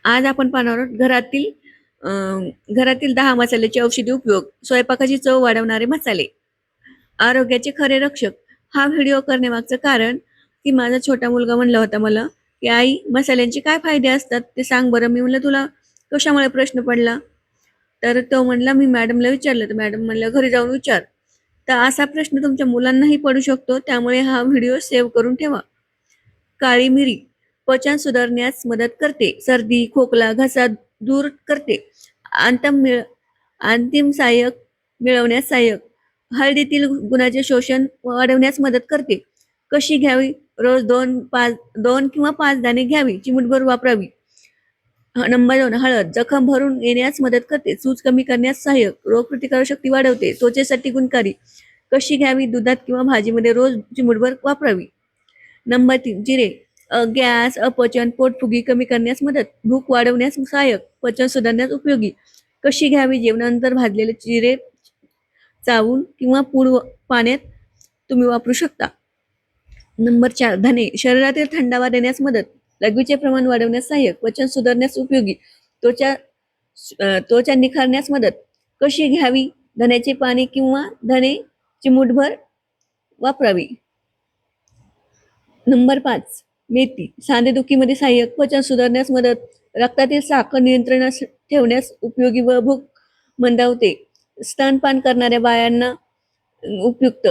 आज आपण पाहणार आहोत घरातील 10 मसाल्याचे औषधी उपयोग, स्वयंपाकाची चव वाढवणारे मसाले, आरोग्याचे खरे रक्षक. हा व्हिडिओ करण्यामागचं कारण की माझा छोटा मुलगा म्हणला होता मला की आई मसाल्यांचे काय फायदे असतात ते सांग बरं. मी म्हणलं तुला कशामुळे प्रश्न पडला? तर तो म्हणला मी मॅडमला विचारलं. तर मॅडम म्हणल्या घरी जाऊन विचार. तर असा प्रश्न तुमच्या मुलांनाही पडू शकतो, त्यामुळे हा व्हिडिओ सेव्ह करून ठेवा. काळी मिरी पचन सुधारण्यास मदत करते, सर्दी खोकला घसा दूर करते, अंतिम सहाय्यक मिळवण्यास सहाय्यक, हळदीतील गुणाचे शोषण वाढवण्यास मदत करते. कशी घ्यावी? रोज 2 किंवा 5 दाणे घ्यावी, चिमूटभर वापरावी. नंबर 2, हळद जखम भरून येण्यास मदत करते, सूज कमी करण्यास सहाय्यक, रोगप्रतिकारक शक्ती वाढवते, त्वचेसाठी गुणकारी. कशी घ्यावी? दुधात किंवा भाजीमध्ये रोज चिमूटभर वापरावी. नंबर 3, जिरे गॅस अपचन पोटफुगी कमी करण्यास मदत, भूक वाढवण्यास सहाय्यक, पचन सुधारण्यास उपयोगी. कशी घ्यावी? जेवणानंतर भाजलेले जिरे चावून किंवा पूड पाण्यात तुम्ही वापरू शकता. नंबर 4, धने शरीरातील थंडावा देण्यास मदत, लघवीचे प्रमाण वाढवण्यास सहाय्यक, पचन सुधारण्यास उपयोगी, त्वचा निखारण्यास मदत. कशी घ्यावी? धण्याचे पाणी किंवा धने चिमूटभर वापरावी. नंबर 5, मेथी सांधेदुखीमध्ये सहाय्यक, पचन सुधारण्यास मदत, रक्तातील साखर नियंत्रणात ठेवण्यास उपयोगी व भूक मंदावते, स्तनपान करणाऱ्या बायांना उपयुक्त.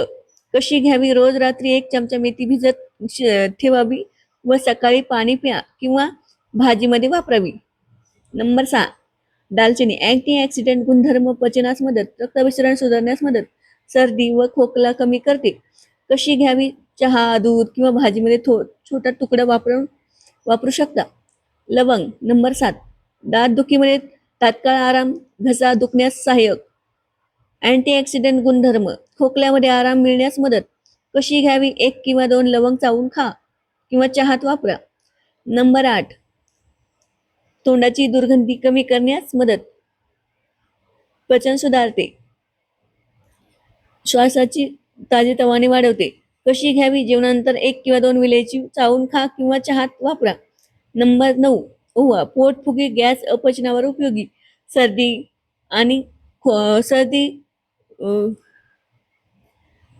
कशी घ्यावी? रोज रात्री 1 चमचा मेथी भिजत ठेवावी व सकाळी पाणी प्या किंवा भाजीमध्ये वापरावी. नंबर 6, दालचिनी अँटीऑक्सिडंट गुणधर्म, पचनास मदत, रक्तभिसरण सुधारण्यास मदत, सर्दी व खोकला कमी करते. कशी घ्यावी? चहा दूध किंवा भाजीमध्ये छोटा तुकडा वापरू शकता. लवंग नंबर 7, दात दुखीमध्ये तात्काळ आराम, घसा दुखण्यास सहाय्यक, अँटीऑक्सिडंट गुणधर्म, खोकल्यामध्ये आराम मिळण्यास मदत. कशी घ्यावी? 1 किंवा 2 लवंग चावून खा किंवा चहात वापरा. नंबर 8, तोंडाची दुर्गंधी कमी करण्यास मदत, पचन सुधारते, श्वासाची ताजेतवाने वाढवते. कशी घ्यावी? जेवणानंतर 1 किंवा 2 विलायची चावून खा किंवा चहात वापरा. नंबर 9, ओवा पोटफुगी गॅस अपचनावर उपयोगी, सर्दी आणि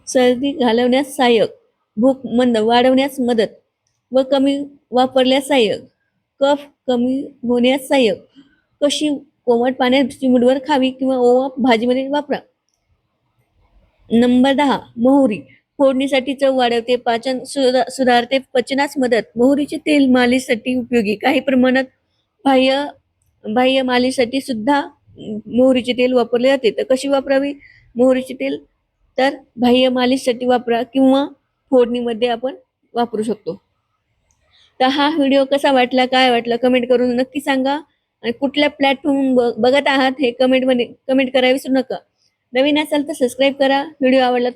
सर्दी घालवण्यास सहाय्यक, भूक मंद वाढवण्यास मदत व कमी वापरल्यास सहाय्यक, कफ कमी होण्यास सहाय्यक. कशी? कोमट पाण्यात चिमूटभर खावी किंवा ओवा भाजीमध्ये वापरा. नंबर 10, मोहरी फोडणीसाठी चव वाढवते, पाचन सुधारते, पचनास मदत, मोहरीचे तेल मालिशसाठी उपयोगी, काही प्रमाणात बाह्य मालिशसाठी सुद्धा मोहरीचे तेल वापरले जाते. तर कशी वापरावी मोहरीचे तेल? तर बाह्य मालिशसाठी वापरा किंवा फोडणीमध्ये आपण वापरू शकतो. तर हा व्हिडिओ कसा वाटला, काय वाटलं कमेंट करून नक्की सांगा. आणि कुठल्या प्लॅटफॉर्म बघत आहात हे कमेंट करायला विसरू नका. नवीन असाल तर सबस्क्राईब करा. व्हिडिओ आवडला